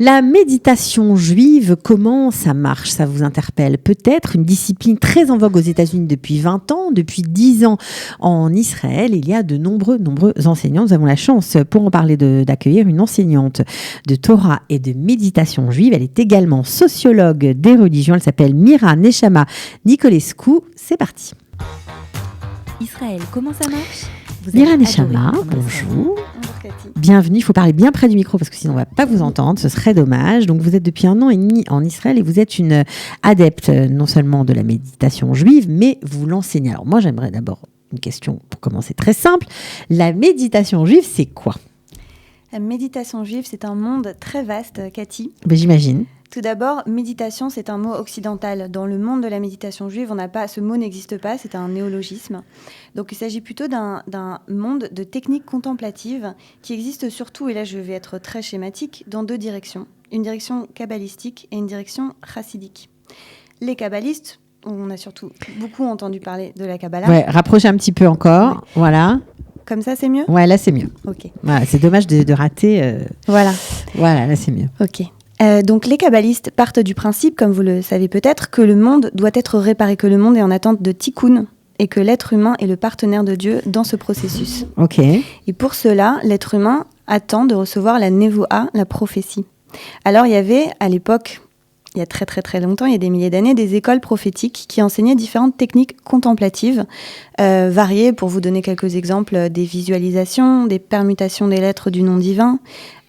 La méditation juive, comment ça marche? Ça vous interpelle peut-être? Une discipline très en vogue aux États-Unis depuis 20 ans, depuis 10 ans en Israël. Il y a de nombreux enseignants. Nous avons la chance, pour en parler, d'accueillir une enseignante de Torah et de méditation juive. Elle est également sociologue des religions. Elle s'appelle Mira Nechama Nicolescu. C'est parti. Israël, comment ça marche? Mira Nechama, bonjour. Bienvenue, il faut parler bien près du micro parce que sinon on ne va pas vous entendre, ce serait dommage. Donc vous êtes depuis 1 an et demi en Israël et vous êtes une adepte non seulement de la méditation juive, mais vous l'enseignez. Alors moi j'aimerais d'abord une question pour commencer très simple. La méditation juive, c'est quoi? La méditation juive, c'est un monde très vaste, Cathy. Ben, j'imagine. Tout d'abord, méditation, c'est un mot occidental. Dans le monde de la méditation juive, ce mot n'existe pas, c'est un néologisme. Donc il s'agit plutôt d'un monde de techniques contemplatives qui existe surtout, et là je vais être très schématique, dans 2 directions. Une direction kabbalistique et une direction chassidique. Les kabbalistes, on a surtout beaucoup entendu parler de la Kabbalah. Ouais, rapprochez un petit peu encore, ouais. Voilà. Comme ça, c'est mieux? Ouais, là c'est mieux. Ok. Voilà, c'est dommage de rater. Voilà. Voilà, là c'est mieux. Ok. Donc les kabbalistes partent du principe, comme vous le savez peut-être, que le monde doit être réparé, que le monde est en attente de tikkun et que l'être humain est le partenaire de Dieu dans ce processus. Ok. Et pour cela, l'être humain attend de recevoir la nevoa, la prophétie. Alors il y avait à l'époque, il y a très très très longtemps, il y a des milliers d'années, des écoles prophétiques qui enseignaient différentes techniques contemplatives, variées, pour vous donner quelques exemples, des visualisations, des permutations des lettres du nom divin,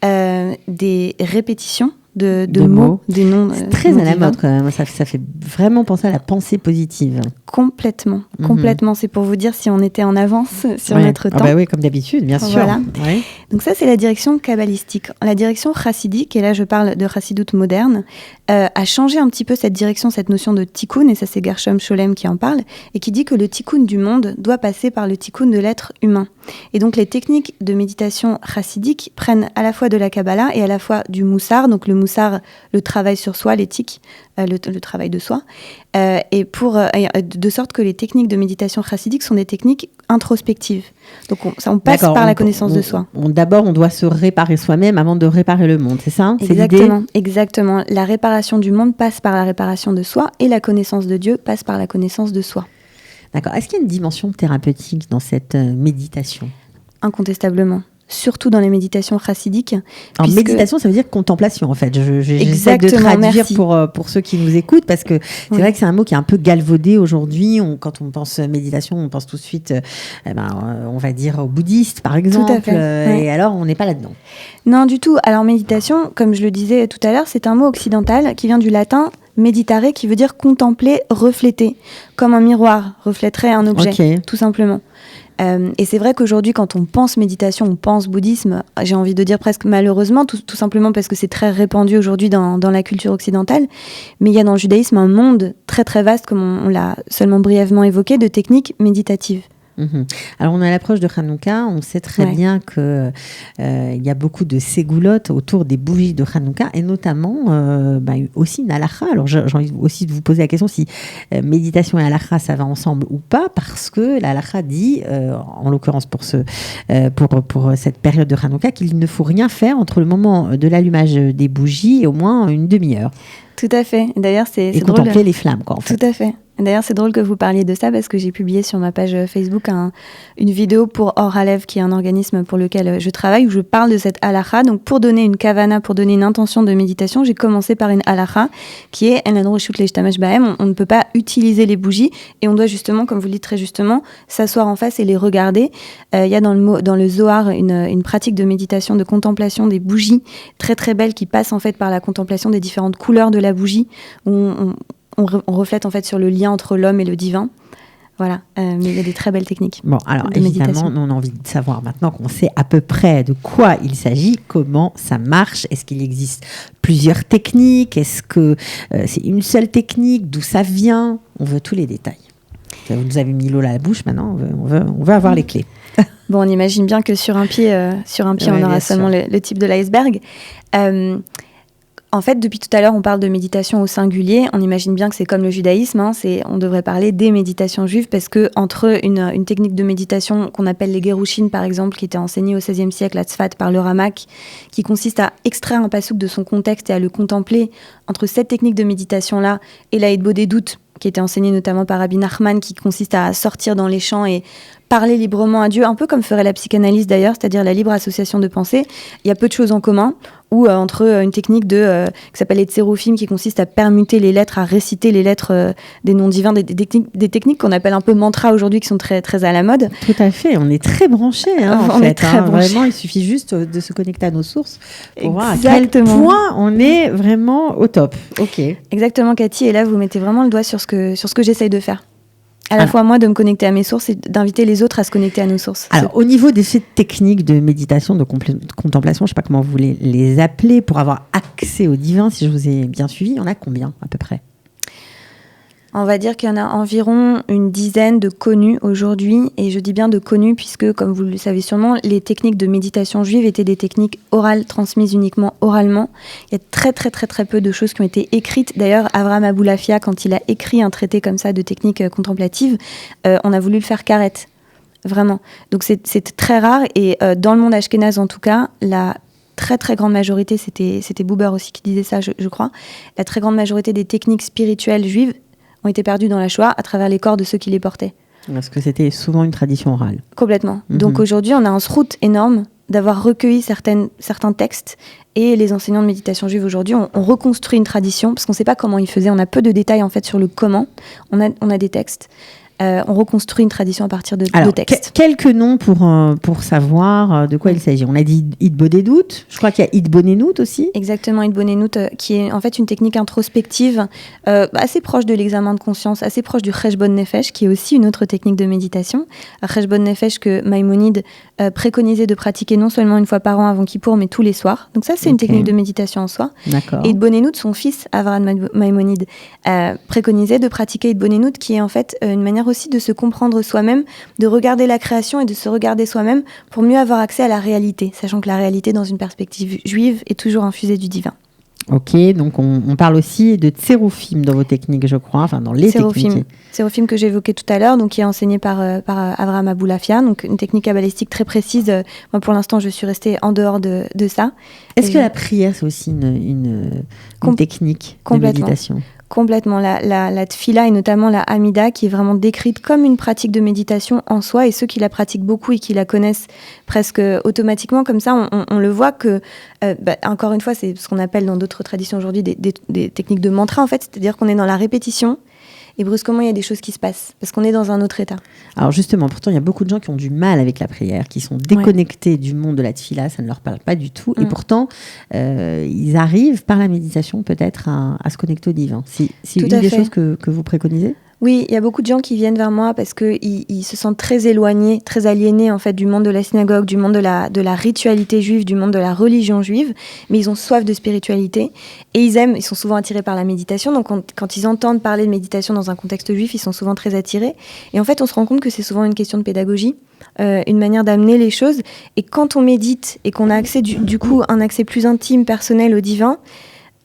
des répétitions de mots, des noms. C'est très à la mode quand même. Ça fait vraiment penser à la pensée positive. Complètement. C'est pour vous dire si on était en avance sur notre temps. Ah bah oui, comme d'habitude, bien sûr. Voilà. Ouais. Donc ça, c'est la direction kabbalistique. La direction chassidique, et là je parle de chassidoute moderne, a changé un petit peu cette direction, cette notion de tikkun, et ça c'est Gershom Scholem qui en parle, et qui dit que le tikkun du monde doit passer par le tikkun de l'être humain. Et donc les techniques de méditation chassidique prennent à la fois de la Kabbalah et à la fois du moussar, donc le moussar, le travail sur soi, l'éthique, le travail de soi, et de sorte que les techniques de méditation chassidique sont des techniques introspectives. Donc on passe par la connaissance de soi. D'abord, on doit se réparer soi-même avant de réparer le monde, c'est ça? Exactement. La réparation du monde passe par la réparation de soi et la connaissance de Dieu passe par la connaissance de soi. D'accord. Est-ce qu'il y a une dimension thérapeutique dans cette méditation? Incontestablement. Surtout dans les méditations chassidiques. Alors, méditation, ça veut dire contemplation, en fait. J'essaie de traduire pour ceux qui nous écoutent, parce que c'est vrai que c'est un mot qui est un peu galvaudé aujourd'hui. Quand on pense méditation, on pense tout de suite, on va dire, aux bouddhistes, par exemple. Tout à fait. Et alors, on n'est pas là-dedans. Non, du tout. Alors, méditation, comme je le disais tout à l'heure, c'est un mot occidental qui vient du latin meditare, qui veut dire contempler, refléter, comme un miroir reflèterait un objet, tout simplement. Et c'est vrai qu'aujourd'hui, quand on pense méditation, on pense bouddhisme, j'ai envie de dire presque malheureusement, tout simplement parce que c'est très répandu aujourd'hui dans la culture occidentale. Mais il y a dans le judaïsme un monde très très vaste, comme on l'a seulement brièvement évoqué, de techniques méditatives. Alors on est à l'approche de Hanouka, on sait très bien que il y a beaucoup de ségoulottes autour des bougies de Hanouka, et notamment aussi une halakha. Alors j'ai envie aussi de vous poser la question si méditation et halakha ça va ensemble ou pas, parce que la halakha dit, en l'occurrence pour cette période de Hanouka, qu'il ne faut rien faire entre le moment de l'allumage des bougies et au moins une demi-heure. Tout à fait. D'ailleurs, c'est drôle. Et contempler les flammes, quoi, en fait. Tout à fait. D'ailleurs, c'est drôle que vous parliez de ça parce que j'ai publié sur ma page Facebook une vidéo pour Or Halev, qui est un organisme pour lequel je travaille, où je parle de cette halakha. Donc, pour donner une kavana, pour donner une intention de méditation, j'ai commencé par une halakha qui est on ne peut pas utiliser les bougies et on doit justement, comme vous le dites très justement, s'asseoir en face et les regarder. Il y a dans le Zohar une pratique de méditation, de contemplation des bougies très très belle qui passe en fait par la contemplation des différentes couleurs de la bougie, où on reflète en fait sur le lien entre l'homme et le divin. Voilà, mais il y a des très belles techniques. Bon, alors évidemment, on a envie de savoir maintenant qu'on sait à peu près de quoi il s'agit, comment ça marche. Est-ce qu'il existe plusieurs techniques? Est-ce que c'est une seule technique? D'où ça vient? On veut tous les détails. Vous nous avez mis l'eau à la bouche, maintenant on veut avoir les clés. Bon, on imagine bien que sur un pied, on aura seulement le type de l'iceberg. En fait, depuis tout à l'heure, on parle de méditation au singulier. On imagine bien que c'est comme le judaïsme. On devrait parler des méditations juives parce que entre une technique de méditation qu'on appelle les gerushin, par exemple, qui était enseignée au XVIe siècle à Tzfat par le Ramak, qui consiste à extraire un passouk de son contexte et à le contempler, entre cette technique de méditation-là et la Hitbodedut, qui était enseignée notamment par Rabbi Nachman, qui consiste à sortir dans les champs et parler librement à Dieu, un peu comme ferait la psychanalyse d'ailleurs, c'est-à-dire la libre association de pensée. Il y a peu de choses en commun, ou entre une technique qui s'appelle les tsérophim, qui consiste à permuter les lettres, à réciter les lettres des noms divins, des techniques qu'on appelle un peu mantra aujourd'hui, qui sont très, très à la mode. Tout à fait, on est très branchés. Est très branchés. Vraiment, il suffit juste de se connecter à nos sources pour voir à quel point on est vraiment au top. Ok. Exactement, Cathy, et là, vous mettez vraiment le doigt sur ce que j'essaye de faire. À la fois moi de me connecter à mes sources et d'inviter les autres à se connecter à nos sources. Alors au niveau de ces techniques de méditation, de contemplation, je ne sais pas comment vous voulez les appeler, pour avoir accès au divin, si je vous ai bien suivi, il y en a combien à peu près ? On va dire qu'il y en a environ une dizaine de connus aujourd'hui, et je dis bien de connus puisque, comme vous le savez sûrement, les techniques de méditation juive étaient des techniques orales, transmises uniquement oralement. Il y a très très très très peu de choses qui ont été écrites. D'ailleurs, Avraham Aboulafia, quand il a écrit un traité comme ça de techniques contemplatives, on a voulu le faire carrette, vraiment. Donc c'est très rare, et dans le monde ashkénaze en tout cas, la très très grande majorité, c'était Buber aussi qui disait ça, je crois, la très grande majorité des techniques spirituelles juives ont été perdus dans la Shoah à travers les corps de ceux qui les portaient. Parce que c'était souvent une tradition orale. Complètement. Donc aujourd'hui, on a un srout énorme d'avoir recueilli certains textes, et les enseignants de méditation juive aujourd'hui ont reconstruit une tradition, parce qu'on ne sait pas comment ils faisaient, on a peu de détails en fait sur le comment, on a des textes. On reconstruit une tradition à partir de textes. Quelques noms pour savoir de quoi il s'agit. On a dit Hitbodedut, je crois qu'il y a Hitbonenut aussi. Exactement, Hitbonenut, qui est en fait une technique introspective assez proche de l'examen de conscience, assez proche du Cheshbon Nefesh, qui est aussi une autre technique de méditation. Cheshbon Nefesh que Maïmonide préconisait de pratiquer non seulement une fois par an avant Kippour, mais tous les soirs. Donc ça, c'est une technique de méditation en soi. D'accord. Et Hitbonenut, son fils, Avraham Maïmonide, préconisait de pratiquer Hitbonenut, qui est en fait une manière aussi de se comprendre soi-même, de regarder la création et de se regarder soi-même pour mieux avoir accès à la réalité, sachant que la réalité, dans une perspective juive, est toujours infusée du divin. Ok, donc on parle aussi de tsérophim dans vos techniques, je crois, enfin dans les techniques. Tsérophim que j'ai évoqué tout à l'heure, donc qui est enseigné par Avraham Aboulafia, donc une technique kabbalistique très précise. Moi, pour l'instant, je suis restée en dehors de ça. Est-ce que la prière, c'est aussi une technique de méditation ? Complètement. La tfila et notamment la hamida, qui est vraiment décrite comme une pratique de méditation en soi, et ceux qui la pratiquent beaucoup et qui la connaissent presque automatiquement comme ça, on le voit que, encore une fois, c'est ce qu'on appelle dans d'autres traditions aujourd'hui des techniques de mantra, en fait, c'est-à-dire qu'on est dans la répétition, et brusquement, il y a des choses qui se passent, parce qu'on est dans un autre état. Alors justement, pourtant, il y a beaucoup de gens qui ont du mal avec la prière, qui sont déconnectés du monde de la tfila, ça ne leur parle pas du tout, et pourtant, ils arrivent par la méditation peut-être à se connecter au divin. C'est une des choses que vous préconisez ? Oui, il y a beaucoup de gens qui viennent vers moi parce qu'ils se sentent très éloignés, très aliénés en fait du monde de la synagogue, du monde de la ritualité juive, du monde de la religion juive, mais ils ont soif de spiritualité et ils sont souvent attirés par la méditation. Donc quand ils entendent parler de méditation dans un contexte juif, ils sont souvent très attirés. Et en fait, on se rend compte que c'est souvent une question de pédagogie, une manière d'amener les choses. Et quand on médite et qu'on a accès du coup un accès plus intime, personnel au divin,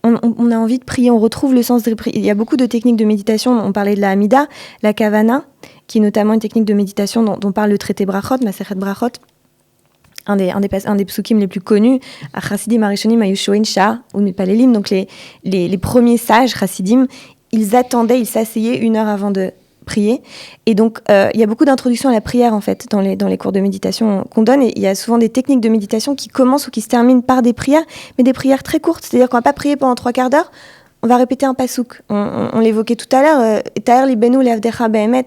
on a envie de prier, on retrouve le sens de prier. Il y a beaucoup de techniques de méditation, on parlait de la Hamida, la Kavana, qui est notamment une technique de méditation dont parle le traité Brachot, Masechet Brachot, un des psukim les plus connus, Chassidim Arishonim Ayushoin Shah, ou Palelim, donc les premiers sages Chassidim, ils s'asseyaient 1 heure avant de prier. Et donc, il y a beaucoup d'introductions à la prière, en fait, dans les cours de méditation qu'on donne. Et il y a souvent des techniques de méditation qui commencent ou qui se terminent par des prières, mais des prières très courtes. C'est-à-dire qu'on ne va pas prier pendant 3/4 d'heure, on va répéter un pasouk. On l'évoquait tout à l'heure, Ta'er libenu le'avdecha be'emet.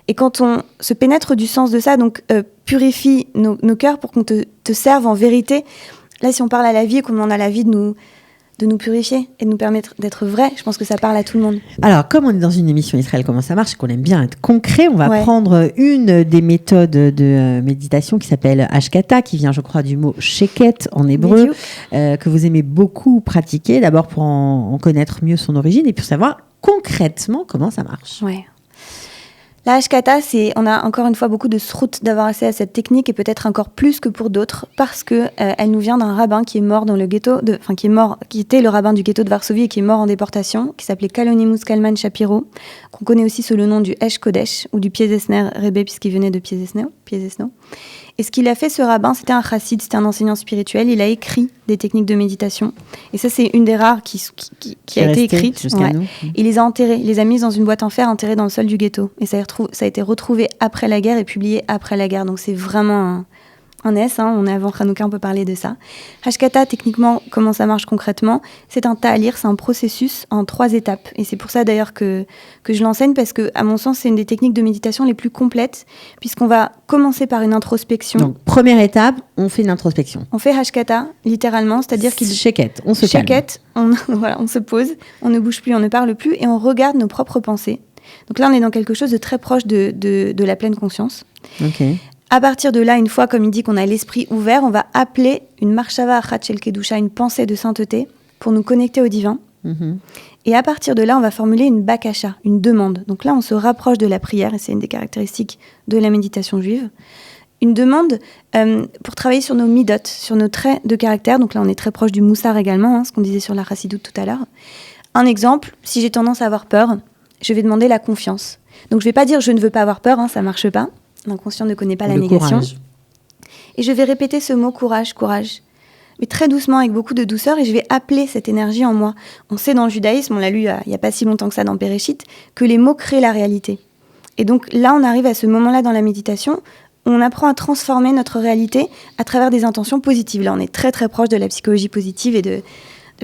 Et quand on se pénètre du sens de ça, donc purifie nos cœurs pour qu'on te serve en vérité. Là, si on parle à la vie et qu'on en a la vie de nous purifier et de nous permettre d'être vrais, je pense que ça parle à tout le monde. Alors, comme on est dans une émission Israël, comment ça marche, qu'on aime bien être concret, on va prendre une des méthodes de méditation qui s'appelle Hashkata, qui vient, je crois, du mot sheket en hébreu, que vous aimez beaucoup pratiquer, d'abord pour en connaître mieux son origine et pour savoir concrètement comment ça marche. Ouais. La Hashkata, on a encore une fois beaucoup de srout d'avoir accès à cette technique et peut-être encore plus que pour d'autres parce que elle nous vient d'un rabbin qui est mort dans le ghetto, qui était le rabbin du ghetto de Varsovie et qui est mort en déportation, qui s'appelait Kalonimus Kalman Shapiro, qu'on connaît aussi sous le nom du Esh Kodesh ou du Piezesner Rebbe puisqu'il venait de Piezesno. Et ce qu'il a fait, ce rabbin, c'était un chassid, c'était un enseignant spirituel. Il a écrit des techniques de méditation. Et ça, c'est une des rares qui a été écrite. Jusqu'à nous. Il les a enterrées, il les a mises dans une boîte en fer, enterrées dans le sol du ghetto. Et ça a été retrouvé après la guerre et publié après la guerre. Donc c'est vraiment un S, on est avant Hanouka, on peut parler de ça. Hashkata, techniquement, comment ça marche concrètement ? C'est un ta'alir, c'est un processus en 3 étapes. Et c'est pour ça d'ailleurs que je l'enseigne, parce que, à mon sens, c'est une des techniques de méditation les plus complètes, puisqu'on va commencer par une introspection. Donc, première étape, on fait une introspection. On fait Hashkata, littéralement, c'est-à-dire qu'il... Sheket, on se calme. Sheket, on se pose, on ne bouge plus, on ne parle plus, et on regarde nos propres pensées. Donc là, on est dans quelque chose de très proche de la pleine conscience. Ok. À partir de là, une fois, comme il dit, qu'on a l'esprit ouvert, on va appeler une marshava achat shel kedusha, une pensée de sainteté, pour nous connecter au divin. Mm-hmm. Et à partir de là, on va formuler une bakasha, une demande. Donc là, on se rapproche de la prière, et c'est une des caractéristiques de la méditation juive. Une demande pour travailler sur nos midot, sur nos traits de caractère. Donc là, on est très proche du moussar également, ce qu'on disait sur la chassidoute tout à l'heure. Un exemple, si j'ai tendance à avoir peur, je vais demander la confiance. Donc je ne vais pas dire « je ne veux pas avoir peur », ça ne marche pas. L'inconscient ne connaît pas la négation. Courage. Et je vais répéter ce mot courage, courage. Mais très doucement, avec beaucoup de douceur, et je vais appeler cette énergie en moi. On sait dans le judaïsme, on l'a lu il n'y a pas si longtemps que ça dans Bereshit, que les mots créent la réalité. Et donc là, on arrive à ce moment-là dans la méditation, où on apprend à transformer notre réalité à travers des intentions positives. Là, on est très très proche de la psychologie positive et de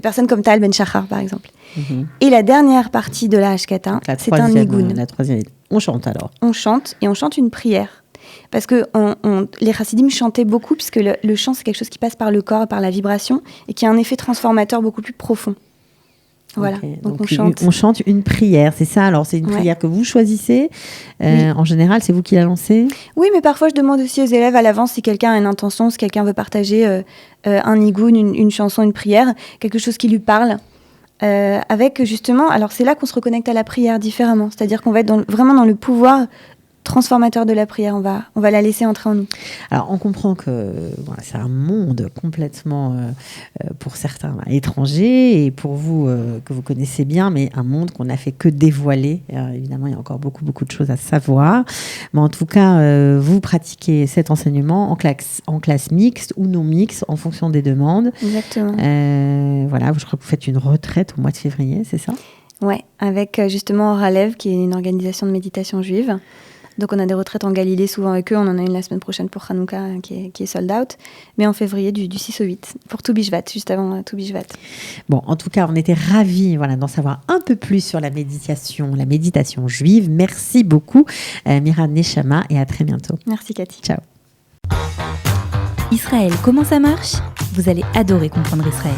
personnes comme Tal Ben Shachar, par exemple. Mm-hmm. Et la dernière partie de la Hashkata, c'est un nigun. La troisième, on chante alors. On chante, et on chante une prière. Parce que les chassidim chantaient beaucoup, puisque le chant, c'est quelque chose qui passe par le corps et par la vibration, et qui a un effet transformateur beaucoup plus profond. Voilà, okay. Donc on chante une prière, c'est ça? Alors c'est une prière que vous choisissez, oui. En général c'est vous qui la lancez? Oui, mais parfois je demande aussi aux élèves à l'avance si quelqu'un a une intention, si quelqu'un veut partager un nigun, une chanson, une prière, quelque chose qui lui parle. Avec justement, alors c'est là qu'on se reconnecte à la prière différemment, c'est-à-dire qu'on va être vraiment dans le pouvoir transformateur de la prière, on va la laisser entrer en nous. Alors on comprend que c'est un monde complètement pour certains étranger, et pour vous que vous connaissez bien, mais un monde qu'on n'a fait que dévoiler. Évidemment il y a encore beaucoup de choses à savoir, mais en tout cas vous pratiquez cet enseignement en classe mixte ou non mixte en fonction des demandes. Exactement. Voilà, je crois que vous faites une retraite au mois de février, c'est ça? Ouais, avec justement Oralev, qui est une organisation de méditation juive. Donc on a des retraites en Galilée souvent avec eux, on en a une la semaine prochaine pour Hanouka qui est sold out, mais en février du 6 au 8 pour Tou Bishvat, juste avant Tou Bishvat. Bon, en tout cas, on était ravis d'en savoir un peu plus sur la méditation juive. Merci beaucoup Mira Neshama, et à très bientôt. Merci Cathy. Ciao. Israël, comment ça marche ? Vous allez adorer comprendre Israël.